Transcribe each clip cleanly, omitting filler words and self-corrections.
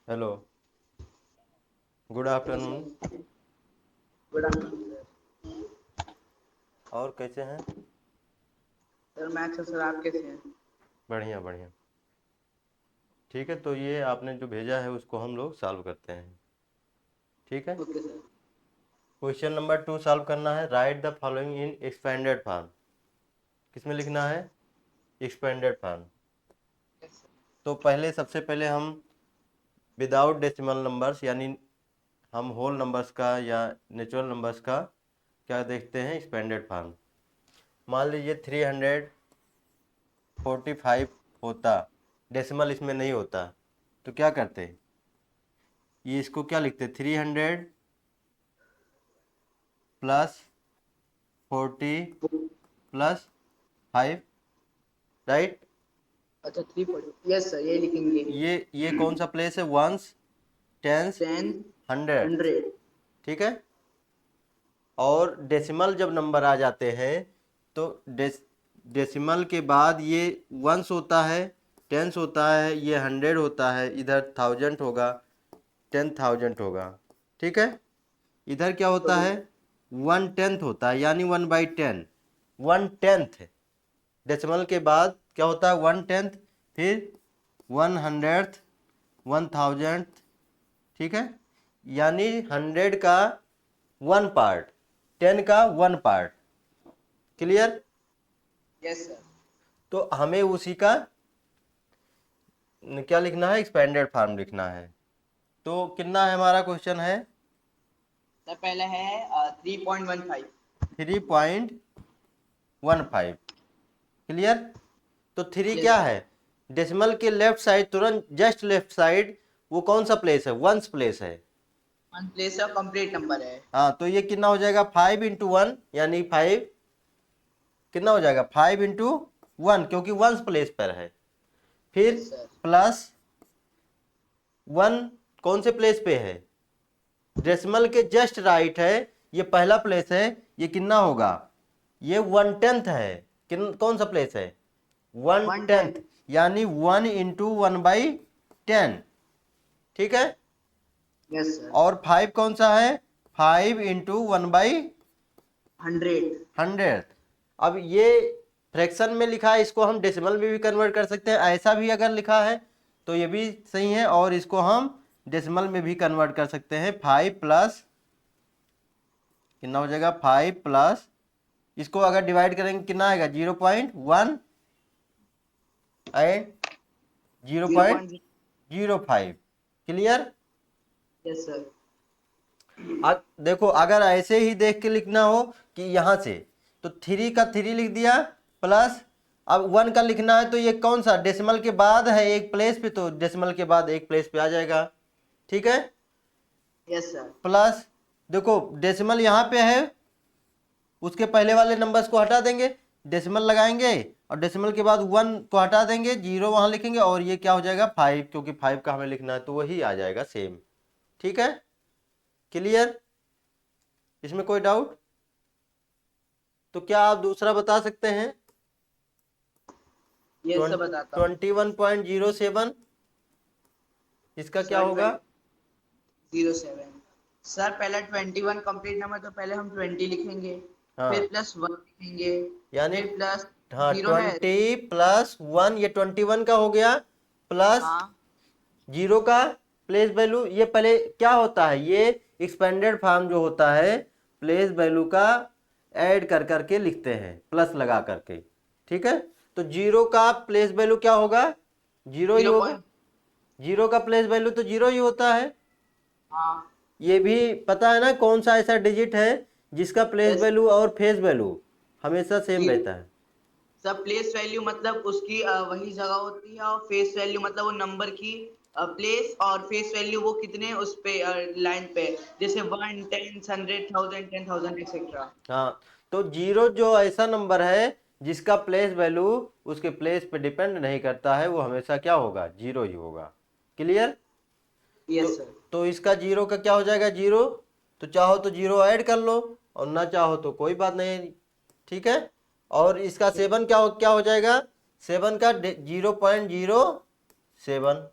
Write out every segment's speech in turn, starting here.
Hello, good जी afternoon. Sir. Good afternoon sir. और कैसे हैं? सर मैं अच्छा सर, आप कैसे हैं? बढ़िया बढ़िया। ठीक है, तो ये आपने जो भेजा है उसको हम लोग सॉल्व करते हैं। ठीक है। Okay sir. Question number 2 solve करना है। Right the following in expanded form. किसमें लिखना है? Expanded form. Yes sir. तो पहले सबसे पहले हम विदाउट डेसिमल नंबर्स यानी हम होल नंबर्स का या नेचुरल नंबर्स का क्या देखते हैं, एक्सपेंडेड फॉर्म। मान लीजिए 345 होता, डेसिमल इसमें नहीं होता, तो क्या करते? ये इसको क्या लिखते? 300 प्लस 40 प्लस 5, राइट। अच्छा 340, यस सर यही लिखेंगे। ये कौन सा प्लेस है? Ones, tens, 10, hundred. 100। ठीक है। और डेसिमल जब नंबर आ जाते हैं तो डेसिमल के बाद ये वंस होता है, टेंस होता है, ये हंड्रेड होता है, इधर थाउजेंड होगा, 10,000 होगा। ठीक है। इधर क्या होता ओके है? सर। 1/10 होता है यानी 1/10। 1/10 डेसिमल के बाद क्या होता है? 1/10, फिर 100th, 1000। ठीक है। यानी 100 का 1 पार्ट, 10 का 1 पार्ट। क्लियर? Yes sir. तो हमें उसी का क्या लिखना है? एक्सपेंडेड फॉर्म लिखना है। तो कितना है हमारा क्वेश्चन है? सर पहला है 3.15। 3.15। क्लियर? तो 3 यस क्या सर। है? डेसिमल के लेफ्ट साइड, तुरंत जस्ट लेफ्ट साइड, वो कौन सा प्लेस है? वंस प्लेस है। One place of complete number है। हाँ, तो ये कितना हो जाएगा? 5 × 1 यानी 5। कितना हो जाएगा? 5 × 1, क्योंकि वंस प्लेस पर है। फिर यस सर। प्लस 1 कौन से प्लेस पे है? डेसिमल के जस्ट राइट है, ये पहला प्लेस है। ये कितना होगा? ये 1/10 है। कौन सा प्लेस है? वन 110। टेंथ यानी 1 × 1/10। ठीक है। Yes sir. और 5 कौन सा है? 5 × 1/100। 100। अब ये फ्रैक्शन में लिखा है, इसको हम डेसिमल में भी कन्वर्ट कर सकते हैं। ऐसा भी अगर लिखा है तो ये भी सही है, और इसको हम डेसिमल में भी कन्वर्ट कर सकते हैं। 5 प्लस कितना हो जाएगा? 5 प्लस, इसको अगर डिवाइड करेंगे कितना आएगा? 0.1 एंड 0.0। 0.05। क्लियर? Yes sir. देखो, अगर ऐसे ही देख के लिखना हो कि यहाँ से, तो 3 का 3 लिख दिया, प्लस अब 1 का लिखना है तो ये कौन सा डेसिमल के बाद है एक प्लेस पे, तो डेसिमल के बाद एक प्लेस पे आ जाएगा। ठीक है। Yes sir. प्लस देखो, डेसिमल यहाँ पे है, उसके पहले वाले नंबर्स को हटा देंगे, डेसिमल लगाएंगे, और डेसिमल के बाद 1 को हटा देंगे, 0 वहां लिखेंगे, और ये क्या हो जाएगा? 5, क्योंकि 5 का हमें लिखना है तो वही आ जाएगा सेम। ठीक है। क्लियर? इसमें कोई डाउट? तो क्या आप दूसरा बता सकते हैं? यस सर बताता हूँ। 21.07, इसका क्या सर होगा? 20.07। सर पहला 21 कंप्लीट नंबर, तो पहले हम 20 लिखेंगे। फिर हाँ, प्लस 1 लिखेंगे। यानी फिर प्लस हाँ, 0 है। 20 + 1, ये 21 का हो गया, प्लस हाँ। 0 का प्लेस वैल्यू। ये पहले क्या होता है, ये एक्सपेंडेड फॉर्म जो होता है, प्लेस वैल्यू का ऐड कर करके लिखते हैं, प्लस लगा करके। ठीक है। तो 0 का प्लेस वैल्यू क्या होगा? 0 ही जीरो होगा। पॉइंट 0 का प्लेस वैल्यू तो 0 ही होता है। हाँ। ये भी पता है ना कौन सा ऐसा डिजिट है जिसका प्लेस यस। वैल्यू और फेस वैल्यू हमेशा सेम जीरो। रहता है? सब प्लेस वैल्यू मतलब उसकी वही जगह होती है, और फेस वैल्यू मतलब वो नंबर की प्लेस, और फेस वैल्यू वो कितने उस पे लाइन पे, जैसे 1, 10, 100, 1000, 10,000 एक्सेट्रा। हाँ, तो 0 जो ऐसा नंबर है जिसका प्लेस वैल्यू उसके प्लेस पे डिपेंड नहीं करता है, वो हमेशा क्या होगा? 0 ही होगा। क्लियर? तो यस सर। तो इसका 0 का क्या हो जाएगा? 0। तो चाहो तो 0 ऐड कर लो, और ना चाहो तो कोई बात नहीं। ठीक है। और इसका 7 क्या हो जाएगा? 7 का 0.07।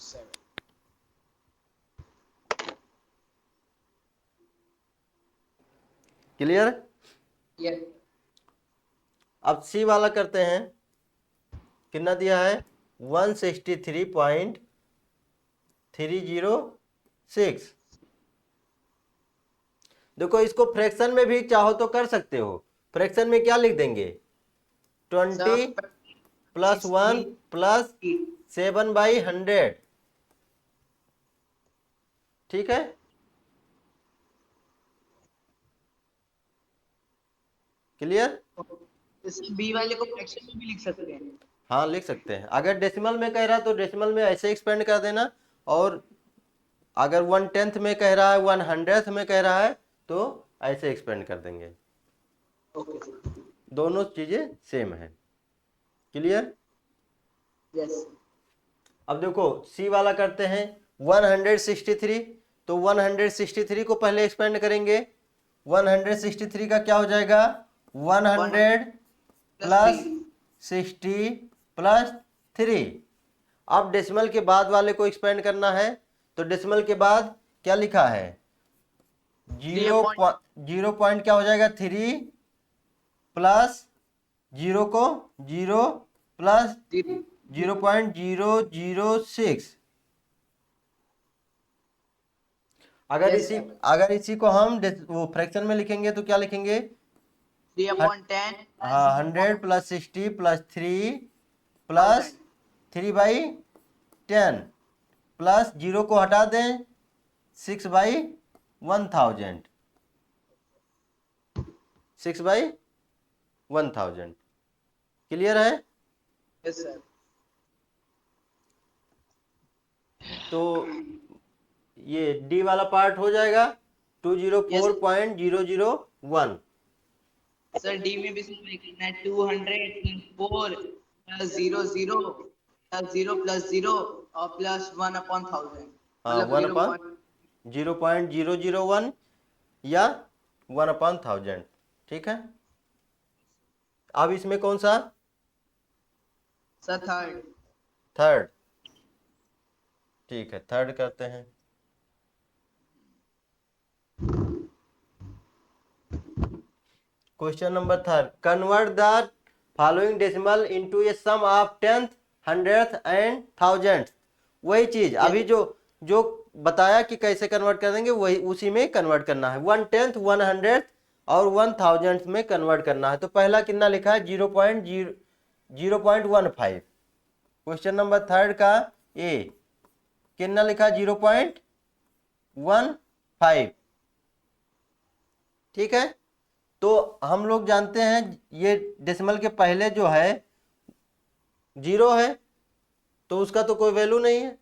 7. क्लियर? Yes. अब सी वाला करते हैं। कितना दिया है? 163.306। देखो इसको फ्रैक्शन में भी चाहो तो कर सकते हो। फ्रैक्शन में क्या लिख देंगे? 20 प्लस 1 प्लस 7/100। ठीक है? क्लियर? इस बी वाले को फ्रैक्शन में भी लिख सकते हैं। हाँ लिख सकते हैं। अगर डेसिमल में कह रहा है तो डेसिमल में ऐसे एक्सपेंड कर देना, और अगर 1/10 में कह रहा है, 1/100th में कह रहा है तो ऐसे एक्सपेंड कर देंगे। Okay sir. दोनों चीजें सेम है। क्लियर? यस। अब देखो सी वाला करते हैं। 163, तो 163 को पहले एक्सपेंड करेंगे। 163 का क्या हो जाएगा? 100 प्लस 60 प्लस 3। अब डेसिमल के बाद वाले को एक्सपेंड करना है, तो डेसिमल के बाद क्या लिखा है? 0 पॉइंट क्या हो जाएगा? 3 प्लस 0 को 0 प्लस 0.006। अगर Yes, इसी sir. अगर इसी को हम वो फ्रैक्शन में लिखेंगे तो क्या लिखेंगे? 3/10 हाँ 100 प्लस 60 प्लस 3 प्लस 3/10 प्लस 0 को हटा दें 6/1000। 6/1000। क्लियर है? Yes, sir. तो ये डी वाला पार्ट हो जाएगा 204.001। सर डी में भी सिंपल करना है 204 प्लस 00 प्लस 0 प्लस 0 और प्लस 1/1000 हाँ मतलब 0.001 या 1/1000। ठीक है? अब इसमें कौन सा? Sir third. थर्ड। ठीक है, थर्ड करते हैं। Question number third, convert the following decimal into a sum of 10th 100th and 1000th। वही चीज अभी जो जो बताया कि कैसे कन्वर्ट कर देंगे, वही उसी में कन्वर्ट करना है। 1/10th 100th और 1000th में कन्वर्ट करना है। तो पहला कितना लिखा है? 0.15। क्वेश्चन नंबर थर्ड का ए कितना लिखा? 0.15। ठीक है? तो हम लोग जानते हैं ये डेसिमल के पहले जो है 0 है, तो उसका तो कोई वैल्यू नहीं है।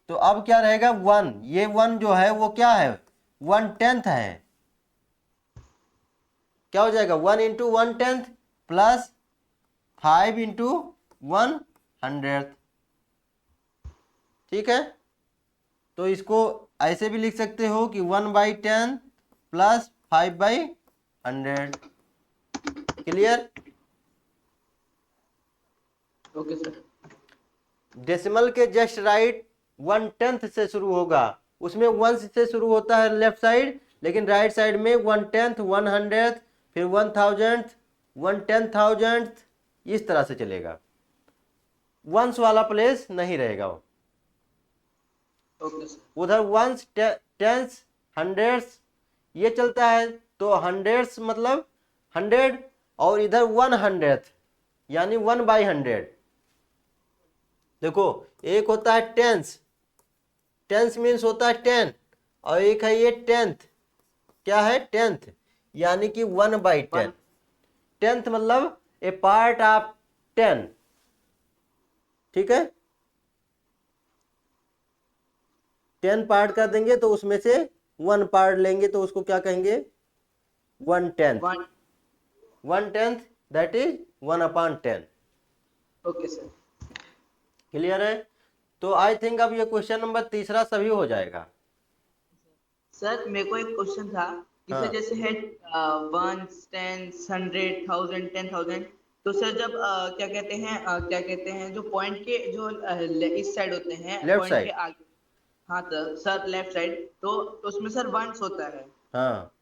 तो अब क्या रहेगा? 1। ये 1 जो है वो क्या है? 1/10 है। क्या हो जाएगा? 1 इंटू 1/10 प्लस 5 इंटू 1/100th। ठीक है? तो इसको ऐसे भी लिख सकते हो कि 1/10 plus 5/100। Clear? Okay sir. Decimal के जस्ट राइट 1/10 से शुरू होगा। उसमें 1 से शुरू होता है लेफ्ट साइड, लेकिन राइट साइड में 1/10 100th फिर 1000th 1/10,000th इस तरह से चलेगा। वंस वाला प्लेस नहीं रहेगा। Okay sir. उधर वंस टेंस हंड्रेड्स ये चलता है, तो हंड्रेड्स मतलब 100, और इधर 100th यानी 1/100। देखो एक होता है टेंस, टेंस मीन्स होता है 10, और एक है ये 10th। क्या है? 10th यानी कि 1/10। 10th मतलब ए पार्ट ऑफ 10। ठीक है? 10 पार्ट कर देंगे तो उसमें से 1 पार्ट लेंगे तो उसको क्या कहेंगे? 1/10। 1/10 that is 1/10। Okay sir. Clear है? तो आई थिंक अब ये क्वेश्चन नंबर तीसरा सभी हो जाएगा। सर मेरे को एक क्वेश्चन था कि हाँ। सर जैसे है 1 10 100 1000 10,000 तो सर जब क्या कहते हैं जो पॉइंट के जो इस साइड होते हैं लेफ्ट पॉइंट के साइड। आगे। हाँ सर लेफ्ट साइड तो उसमें सर वंस होता है। हाँ,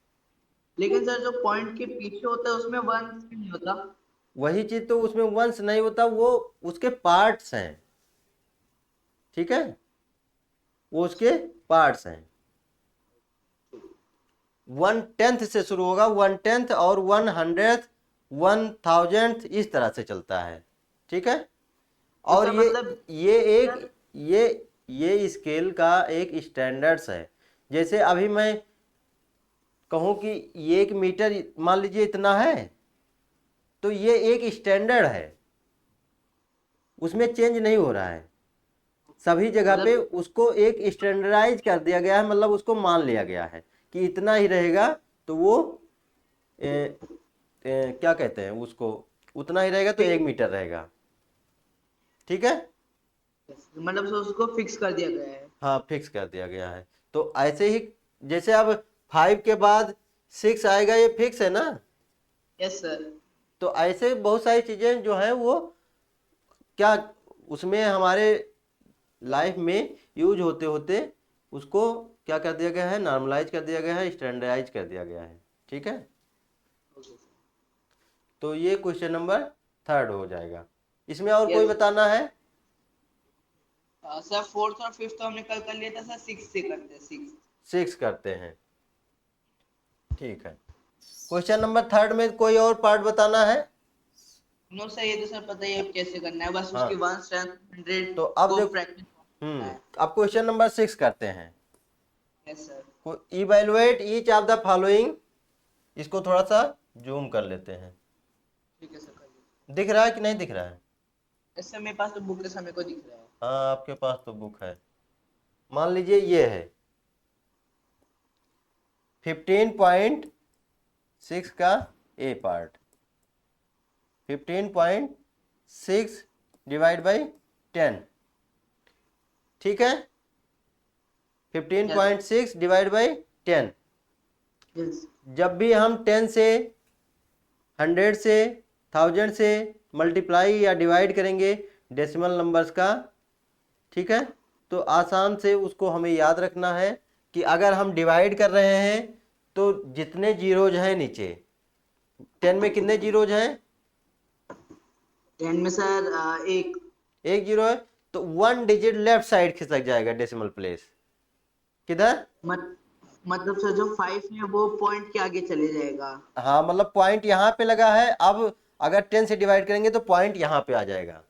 लेकिन सर जो पॉइंट के पीछे होता है उसमें वंस नहीं होता। वही चीज तो, उसमें वंश नहीं होता, वो उसके पार्ट्स हैं, ठीक है, वो उसके पार्ट्स हैं। 1/10 से शुरू होगा, 1/10 और 100th 1000th इस तरह से चलता है, ठीक है। तो और सर मतलब ये एक सर ये ये स्केल का एक स्टैंडर्ड्स है। जैसे अभी मैं कहूँ कि ये 1 मीटर मान लीजिए इतना है, तो ये एक स्टैंडर्ड है, उसमें चेंज नहीं हो रहा है। सभी जगह पे मतलब उसको एक स्टैंडर्डाइज कर दिया गया है, मतलब उसको मान लिया गया है कि इतना ही रहेगा, तो वो क्या कहते हैं उसको, उतना ही रहेगा तो 1 मीटर रहेगा, ठीक है। मतलब सर उसको फिक्स कर दिया गया है। हाँ, फिक्स कर दिया गया है। तो ऐसे ही जैसे अब 5 के बाद 6 आएगा, ये फिक्स है ना। Yes sir. तो ऐसे बहुत सारी चीजें जो है वो क्या, उसमें हमारे लाइफ में यूज होते होते उसको क्या कर दिया गया है, नॉर्मलाइज कर दिया गया है, स्टैंडर्डाइज कर दिया गया है, ठीक है। तो ये क्वेश्चन नंबर 3 हो जाएगा। इसमें और कोई यस बताना है? सर फोर्थ और फिफ्थ तो हमने कल कर लिया था सर सिक्स से करते हैं सिक्स। 6 करते हैं, ठीक है। क्वेश्चन नंबर 3 में कोई और पार्ट बताना है? नो सर ये तो सर पता ही है अब कैसे करना है बस उसकी हाँ, वन स्ट्रेंथ 100 तो अब को देख, प्रैक्टिस करना है। अब क्वेश्चन नंबर 6 करते हैं। Yes sir. Evaluate each of the following, इसको थोड़ा सा जूम कर लेते हैं। ठीक है सर कर लीजिए। दिख रहा है कि नहीं दिख रहा है? इस सर मेरे पास तो बुक के समय को दिख रहा है। हाँ, आपके पास तो बुक है। मान लीजिए ये है 15.6 का ए पार्ट, 15.6 डिवाइड बाई 10, ठीक है। Yes 15.6 divide by 10। यस जब भी हम 10 से 100 से 1000 से मल्टीप्लाई या डिवाइड करेंगे डेसिमल नंबर्स का, ठीक है, तो आसान से उसको हमें याद रखना है कि अगर हम डिवाइड कर रहे हैं तो जितने जीरोज हैं नीचे, 10 में कितने जीरोज हैं? 10 में सर एक। एक जीरो है, तो 1 डिजिट लेफ्ट साइड खिसक जाएगा डेसिमल प्लेस। किधर? मत, मतलब सर जो 5 है वो पॉइंट के आगे चले जाएगा। हाँ, मतलब पॉइंट यहाँ पे लगा है, अब अगर 10 से डिवाइड करेंगे तो पॉइंट यहाँ पे आ जाएगा।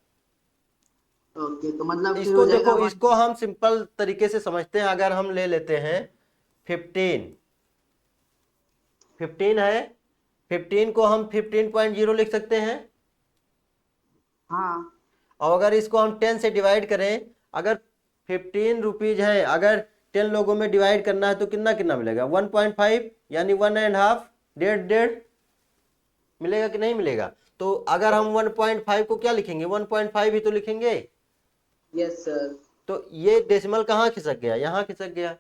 ओके तो मतलब फिर इसको हो जाएगा देखो, वन। इसको हम सिंपल तरीके से समझते हैं। अगर हम ले लेते हैं 15, 15 है, 15 को हम 15.0 लिख सकते हैं। हाँ और अगर इसको हम 10 से डिवाइड करें, अगर 15 रुपीज है, अगर 10 लोगों में डिवाइड करना है तो कितना कितना मिलेगा? 1.5, यानी 1.5, डेढ़ डेढ़ मिलेगा कि नहीं मिलेगा? तो अगर हम 1.5 को क्या लिखेंगे? 1.5 ही तो लिखेंगे। Yes sir. तो ये डेसिमल कहाँ खिसक गया? यहाँ खिसक गया।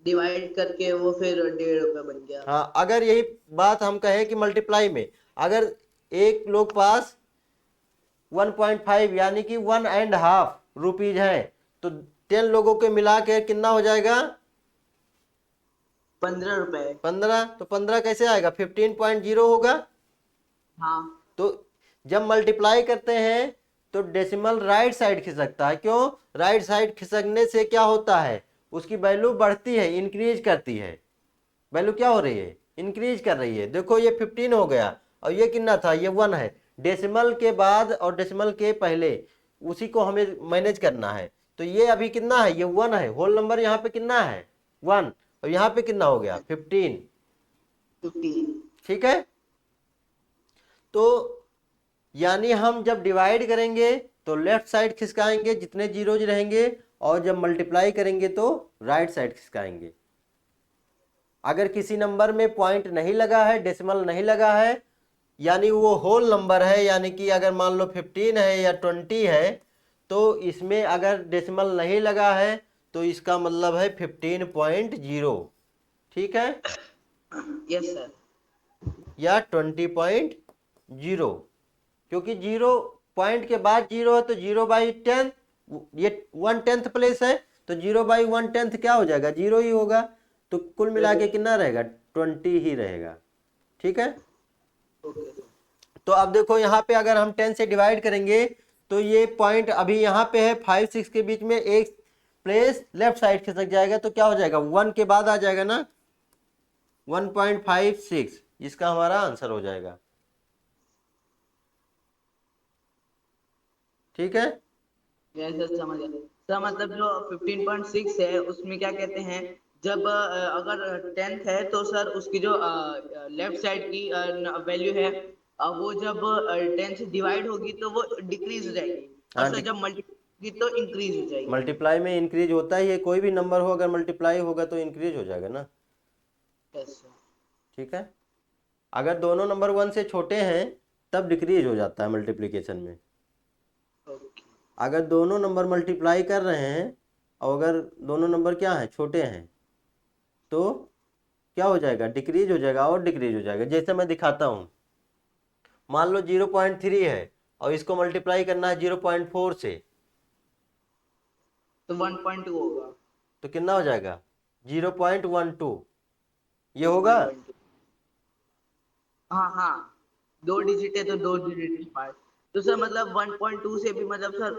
डिवाइड करके वो फिर 1.5 रुपया बन गया। हाँ, अगर यही बात हम कहें कि मल्टीप्लाई में, अगर एक लोग पास 1.5 यानी कि 1.5 रुपीज है, तो 10 लोगों के मिला के कितना हो जाएगा? 15 रुपए। 15। तो 15 कैसे आएगा? 15.0 होगा। हाँ तो जब मल्टीप्लाई करते हैं तो डेसिमल राइट साइड खिसकता है। क्यों? राइट साइड खिसकने से क्या होता है, उसकी वैल्यू बढ़ती है, इंक्रीज करती है। वैल्यू क्या हो रही है? इंक्रीज कर रही है। देखो ये 15 हो गया, और ये कितना था? ये 1 है। डेसिमल के बाद और डेसिमल के पहले उसी को हमें मैनेज करना है। तो ये अभी कितना है? ये 1 है। होल नंबर यहाँ पे कितना है? 1। और यहाँ पे कितना हो गया? 15, 15। ठीक है। तो यानी हम जब डिवाइड करेंगे तो लेफ्ट साइड खिसकाएंगे जितने जीरोज रहेंगे, और जब मल्टीप्लाई करेंगे तो राइट साइड खिसकाएंगे। अगर किसी नंबर में पॉइंट नहीं लगा है, डेसिमल नहीं लगा है, यानी वो होल नंबर है, यानी कि अगर मान लो 15 है या 20 है, तो इसमें अगर डेसिमल नहीं लगा है तो इसका मतलब है 15.0, ठीक है, यस सर। या 20.0, क्योंकि 0 पॉइंट के बाद 0 है तो 0/10, ये 1/10 प्लेस है तो 0/1/10 क्या हो जाएगा, 0 ही होगा। तो कुल मिला के कितना रहेगा, 20 ही रहेगा। ठीक है, तो अब देखो यहाँ पे अगर हम 10 से डिवाइड करेंगे तो ये पॉइंट अभी यहाँ पे है 5 6 के बीच में, एक प्लेस लेफ्ट साइड खिसक जाएगा तो क्या हो जाएगा, 1 के बाद आ जाएगा ना, 1.56, इसका हमारा आंसर हो जाएगा। ठीक है, यस सर, समझ गया सर। मतलब जो 15.6 है उसमें क्या कहते हैं, जब अगर 10th है तो सर उसकी जो लेफ्ट साइड की वैल्यू है वो जब 10 से डिवाइड होगी तो वो डिक्रीज हो जाएगी, और हाँ, सर जब मल्टीप्लाई तो इंक्रीज हो जाएगी। मल्टीप्लाई में इंक्रीज होता ही है, कोई भी नंबर हो अगर मल्टीप्लाई होगा तो इंक्रीज हो जाएगा ना। Yes sir. ठीक है, अगर दोनों नंबर 1 से छोटे हैं तब डिक्रीज हो जाता है मल्टीप्लिकेशन में। ओके। अगर दोनों नंबर मल्टीप्लाई कर रहे हैं और अगर दोनों नंबर क्या हैं, छोटे हैं, तो क्या हो जाएगा, डिक्रीज हो जाएगा और डिक्रीज हो जाएगा। जैसे मैं दिखाता हूँ, मान लो 0.3 है और इसको मल्टीप्लाई करना है 0.4 से, तो 1.2 होगा। तो कितना हो जाएगा, 0.12, ये होगा। 1.2। हाँ हाँ, 2 डिजिट है तो 2 डिजिट पार्ट। तो सर मतलब 1.2 से भी मतलब सर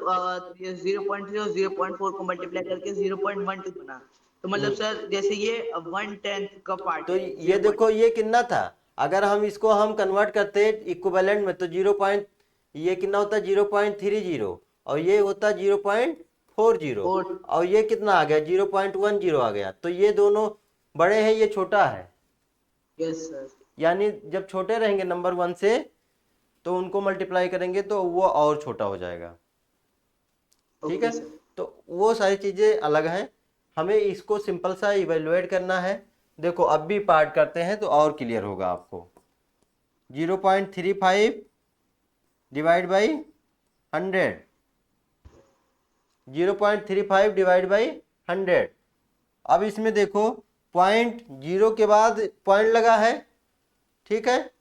0.3 और 0.4 को मल्टीप्लाई करके 0.12 बना। तो मतलब सर जैसे ये 1/10 का पार्ट तो है ये 0. देखो ये कितना था, अगर हम इसको हम कन्वर्ट करते इक्विवेलेंट में तो 0 पॉइंट, ये कितना होता है 0.30, और ये होता है 0.40, और ये कितना आ गया 0.10 आ गया। तो ये दोनों बड़े हैं, ये छोटा है। Yes sir. यानी जब छोटे रहेंगे नंबर 1 से तो उनको मल्टीप्लाई करेंगे तो वो और छोटा हो जाएगा। ठीक है, ओके सर। तो वो सारी चीज़ें अलग हैं, हमें इसको सिंपल सा इवेलुएट करना है। देखो अब भी पार्ट करते हैं तो और क्लियर होगा आपको। 0.35 डिवाइड बाई 100, 0.35 डिवाइड बाई 100। अब इसमें देखो पॉइंट 0 के बाद पॉइंट लगा है, ठीक है,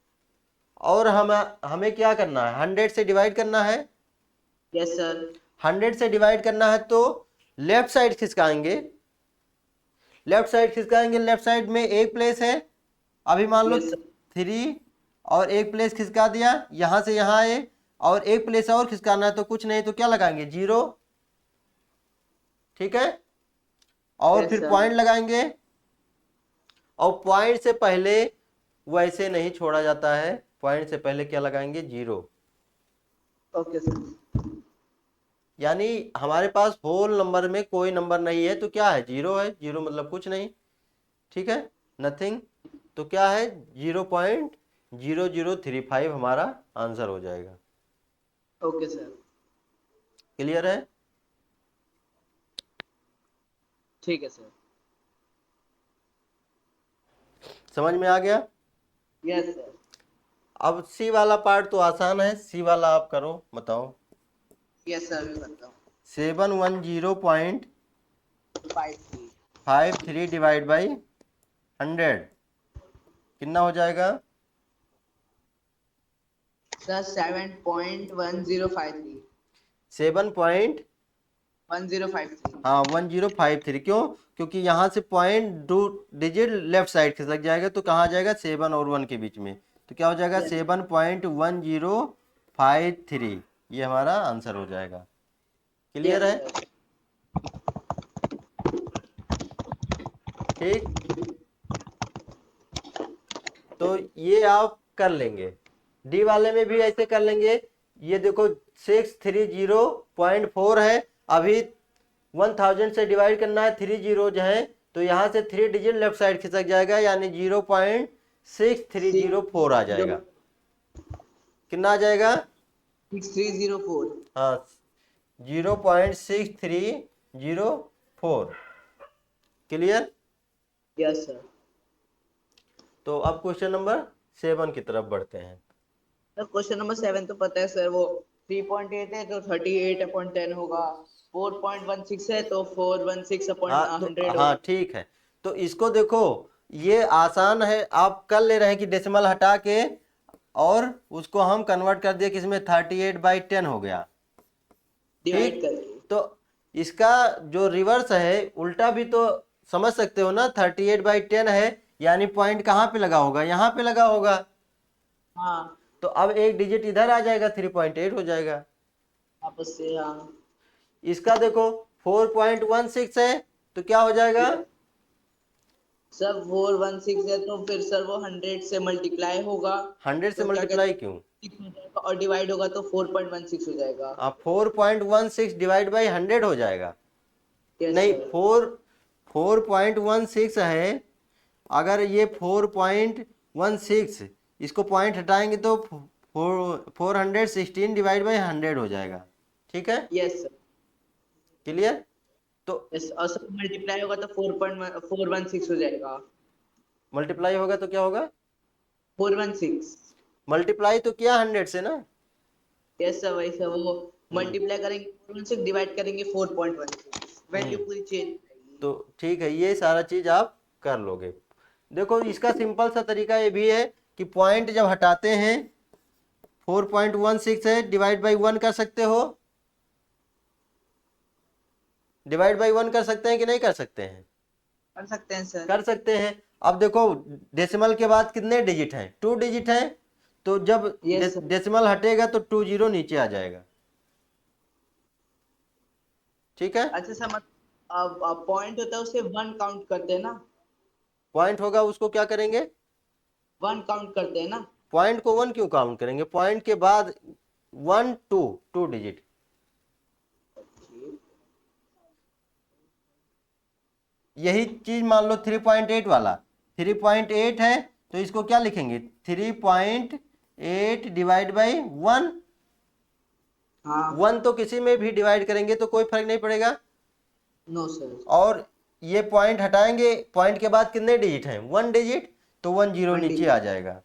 और हमें क्या करना है, 100 से डिवाइड करना है। Yes sir. 100 से डिवाइड करना है तो लेफ्ट साइड खिसकाएंगे, लेफ्ट साइड खिसकाएंगे, लेफ्ट साइड में एक प्लेस है, अभी मान लो यस सर। 3, और एक प्लेस खिसका दिया, यहां से यहां आए, और एक प्लेस और खिसकाना है तो कुछ नहीं तो क्या लगाएंगे, 0। ठीक है, और यस फिर सर। पॉइंट लगाएंगे, और पॉइंट से पहले वैसे नहीं छोड़ा जाता है, पॉइंट से पहले क्या लगाएंगे, 0। Okay sir. यानी हमारे पास होल नंबर में कोई नंबर नहीं है तो क्या है, 0 है, 0 मतलब कुछ नहीं। ठीक है, नथिंग, तो क्या है 0.0035 हमारा आंसर हो जाएगा। Okay sir. क्लियर है, ठीक है सर। समझ में आ गया। Yes sir. अब सी वाला पार्ट तो आसान है, सी वाला आप करो, बताओ। यस सर, मैं करता हूँ। 710.53 5 डिवाइड बाई 100 कितना हो जाएगा, सर 7.1053। 7. 1053। हाँ 1053, क्यों, क्योंकि यहाँ से पॉइंट 2 डिजिट लेफ्ट साइड खिसक जाएगा तो कहाँ जाएगा, 7 और 1 के बीच में, तो क्या हो जाएगा Yes. 7.1053, ये हमारा आंसर हो जाएगा। क्लियर यस है, सर। ठीक, तो ये आप कर लेंगे। डी वाले में भी ऐसे कर लेंगे, ये देखो 630.4 है, अभी 1000 से डिवाइड करना है, 3 जीरोज हैं तो यहाँ से 3 डिजिट लेफ्ट साइड खिसक जाएगा, यानी 0.6304 आ जाएगा। कितना आ जाएगा, 6304। हाँ 0.6304। Clear, yes sir. तो अब क्वेश्चन नंबर 7 की तरफ बढ़ते हैं। सर क्वेश्चन नंबर 7 तो पता है सर, वो 3.8 है तो 38/10 होगा। 4.16 है तो 416/100 हाँ होगा। ठीक है, तो इसको देखो, ये आसान है, आप कर ले रहे हैं कि डेसिमल हटा के और उसको हम कन्वर्ट कर दिए किसमें, 38/10 हो गया। डिवाइड ठीक, करके। तो इसका जो रिवर्स है, उल्टा भी तो समझ सकते हो ना। 38/10 है, यानी पॉइंट कहाँ पे लगा होगा, यहाँ पे लगा होगा। हाँ, तो अब एक डिजिट इधर आ जाएगा, 3.8 हो जाएगा। आपस से, हाँ। इसका देखो 4.16 है, तो क्या हो जाएगा, सर 416 है तो फिर सर वो 100 से मल्टीप्लाई होगा, 100 से तो क्या कहते मल्टीप्लाई हैं, क्यों, 6 हो जाएगा और डिवाइड होगा तो 4.16 हो जाएगा। आप 4.16 डिवाइड बाई 100 हो जाएगा। यस नहीं, सर। 4.16 है। अगर ये 4.16, इसको पॉइंट हटाएंगे तो 416 डिवाइड बाई 100 हो जाएगा। ठीक है, यस सर। क्लियर। तो यस, और सर मल्टीप्लाई होगा तो 4.416 हो जाएगा। मल्टीप्लाई होगा तो क्या होगा, 416। मल्टीप्लाई तो किया 100 से ना। यस सर, वही सर, वो हम्म मल्टीप्लाई करेंगे 416, डिवाइड करेंगे 4.16, वैल्यू हम्म पूरी चेंज हो जाएगी। तो ठीक है, ये सारा चीज आप कर लोगे। देखो इसका सिंपल सा तरीका ये भी है कि पॉइंट जब हटाते हैं, 4.16 है, डिवाइड बाई 1 कर सकते हो, डिवाइड बाई 1 कर सकते हैं कि नहीं कर सकते हैं, कर सकते हैं सर। कर सकते हैं। अब देखो डेसिमल के बाद कितने डिजिट हैं, 2 डिजिट हैं, तो जब यस सर। डेसिमल हटेगा तो 2 जीरो नीचे आ जाएगा। ठीक है, अच्छा सर, अब पॉइंट होता है उसे 1 काउंट करते हैं ना। पॉइंट होगा उसको क्या करेंगे, 1 काउंट करते हैं ना। पॉइंट को 1 क्यों काउंट करेंगे, पॉइंट के बाद 1 2 2 डिजिट। यही चीज मान लो 3.8 वाला, 3.8 है, तो इसको क्या लिखेंगे, 3.8 डिवाइड बाई 1। हाँ। 1 तो किसी में भी डिवाइड करेंगे तो कोई फर्क नहीं पड़ेगा। No sir. और ये पॉइंट हटाएंगे, पॉइंट के बाद कितने डिजिट हैं, 1 डिजिट, तो 1 जीरो 1 नीचे डिजिट। आ जाएगा।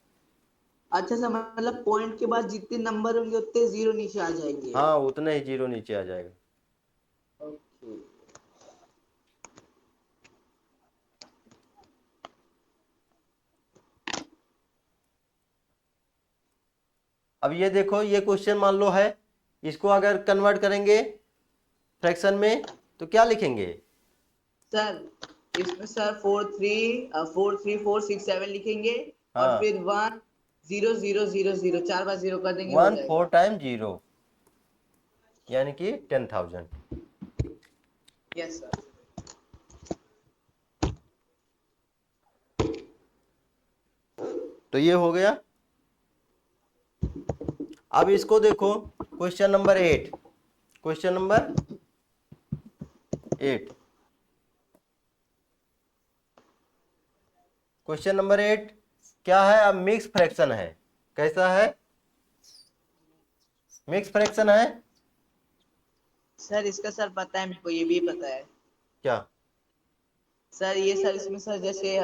अच्छा सर, मतलब पॉइंट के बाद जितने नंबर होंगे उतने जीरो नीचे आ जाएंगे। हाँ, उतने ही जीरो नीचे आ जाएगा। ओके। अब ये देखो, ये क्वेश्चन मान लो है, इसको अगर कन्वर्ट करेंगे फ्रैक्शन में तो क्या लिखेंगे, सर इसमें सर 4 3 4 6 7 लिखेंगे, और हाँ, फिर 1 0 0 0 0 4 बार 0 कर देंगे, हो 1 4 जाएगा। टाइम 0, यानी कि 10,000। Yes sir. तो ये हो गया। अब इसको देखो, question number 8, question number 8, question number 8 क्या है, अब मिक्स फ्रैक्शन है। कैसा है, मिक्स फ्रैक्शन है। सर इसका सर पता है, मेरे को ये भी पता है। क्या, सर ये सर इसमें सर जैसे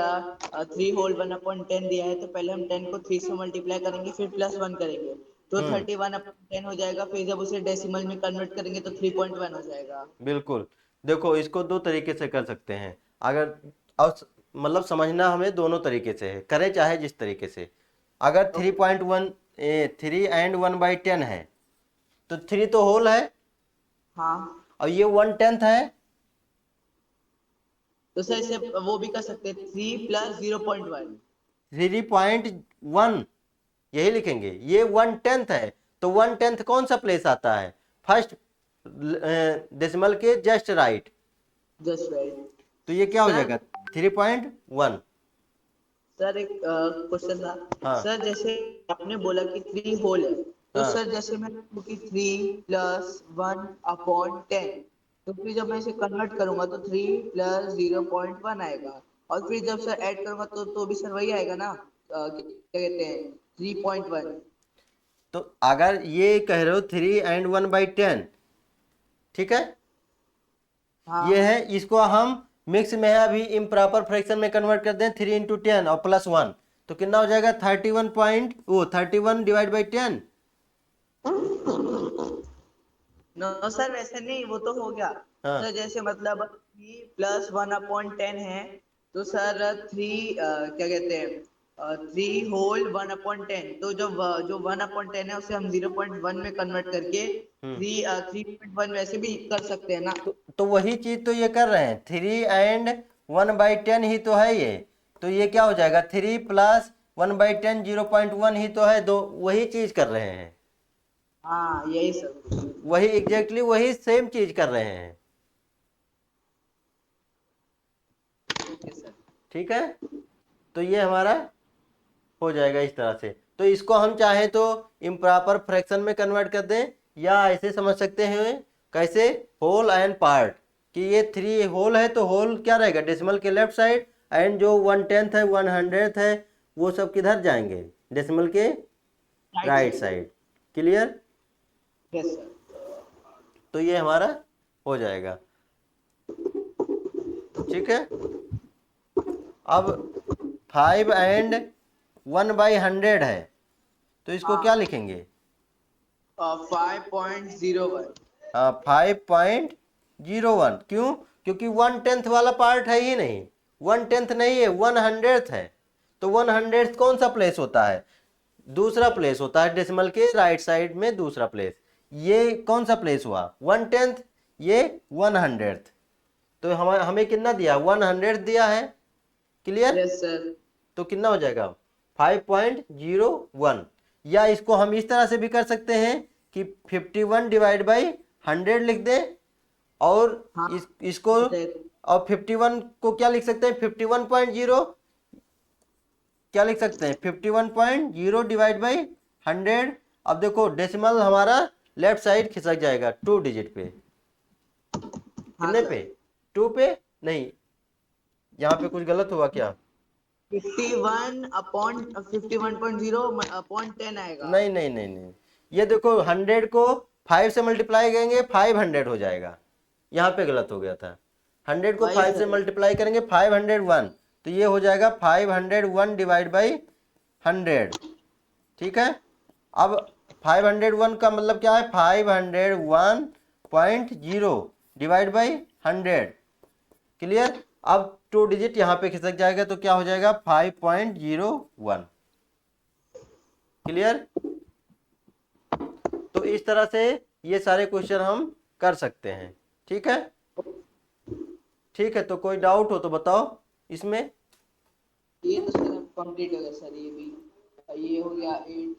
3 होल 1/10 दिया है, तो पहले हम 10 को 3 से मल्टीप्लाई करेंगे, फिर +1 करेंगे, तो हम्म 31/10 हो जाएगा। फिर जब उसे डेसिमल में कन्वर्ट करेंगे तो 3.1 हो जाएगा। बिल्कुल। देखो इसको दो तरीके से कर सकते हैं, अगर और मतलब समझना हमें दोनों तरीके से है, करें चाहे जिस तरीके से। अगर 3.1 3/1 है, तो 3 तो होल है, हाँ, और ये 1/10 है, तो सर इसे वो भी कर सकते हैं, 3 + 0.1। 3.1 यही लिखेंगे। ये 1/10 है, तो 1/10 कौन सा प्लेस आता है, फर्स्ट डेसिमल के जस्ट राइट, जस्ट राइट। तो ये क्या हो सर जाएगा, 3.1। सर एक क्वेश्चन था। हाँ सर जैसे आपने बोला कि 3 होल है, तो हाँ सर जैसे मैं लिखूं कि 3 + 1/10, तो फिर जब मैं इसे कन्वर्ट करूंगा तो 3 + 0.1 आएगा, और फिर जब सर ऐड करूंगा तो भी सर वही आएगा ना, क्या कहते हैं, 3.1। तो अगर ये कह रहे हो 3/1/10, ठीक है, ये हाँ। है, इसको हम मिक्स में है अभी इम्प्रॉपर फ्रैक्शन में कन्वर्ट कर दें, 3 × 10 और +1, तो कितना हो जाएगा, 31 डिवाइड बाई 10। नो सर, वैसे नहीं, वो तो हो गया। हाँ सर जैसे मतलब 3 + 1/10 है, तो सर 3 क्या कहते हैं, 3 होल 1/10, तो जो 1/10 है उसे हम 0.1 में कन्वर्ट करके 3.1 वैसे भी कर सकते हैं ना। तो वही चीज तो ये कर रहे हैं, 3 and 1/10 ही तो है ये। तो ये क्या हो जाएगा, 3 + 1/10 0.1 ही तो है, दो वही चीज कर रहे हैं, हाँ यही सब। वही एग्जैक्टली वही सेम चीज कर रहे हैं। Okay sir. ठीक है, तो ये हमारा हो जाएगा इस तरह से। तो इसको हम चाहें तो इम्प्रॉपर फ्रैक्शन में कन्वर्ट कर दें, या ऐसे समझ सकते हैं, कैसे, होल एंड पार्ट, कि ये 3 होल है तो होल क्या रहेगा, डेसिमल के लेफ्ट साइड, एंड जो 1/10 है 1/100 है वो सब किधर जाएंगे, डेसिमल के right side. Clear? Yes sir. तो ये हमारा हो जाएगा। ठीक है, अब 5 and 1/100 है, तो इसको क्या लिखेंगे, 5.01। हाँ 5.01। क्यों? क्योंकि 1/10 वाला पार्ट है ही नहीं, 1/10 नहीं है, 1/100 है। तो 1/100 कौन सा प्लेस होता है, दूसरा प्लेस होता है डेसिमल के राइट साइड में, दूसरा प्लेस। ये कौन सा प्लेस हुआ, 1/10, ये 1/100। तो हमें कितना दिया, 100 दिया है। क्लियर? Yes sir. तो कितना हो जाएगा, 5.01। या इसको हम इस तरह से भी कर सकते हैं कि 51/100 लिख दें, और हाँ इसको, और 51 को क्या लिख सकते हैं, 51.0 क्या लिख सकते हैं, 51.0 / 100। अब देखो डेसिमल हमारा लेफ्ट साइड खिसक जाएगा 2 डिजिट पे। हाँ कितने पे, 2 पे नहीं, यहाँ पे कुछ गलत हुआ क्या, 51/51.0/10 आएगा। नहीं नहीं नहीं नहीं, ये देखो 100 को 5 से मल्टीप्लाई करेंगे 500 हो जाएगा, यहाँ पे गलत हो गया था। 100 को वही 5 से सर। मल्टीप्लाई करेंगे 501, तो ये हो जाएगा 501 / 100। ठीक है, अब 501 का मतलब क्या है, 501.0 / 100। क्लियर? अब 2 डिजिट यहाँ पे खिसक जाएगा, तो क्या हो जाएगा, 5.01। क्लियर? तो इस तरह से ये सारे क्वेश्चन हम कर सकते हैं। ठीक है, ठीक है, तो कोई डाउट हो तो बताओ इसमें। ये तो सर कंप्लीट हो गया सर, ये भी ये हो गया 8।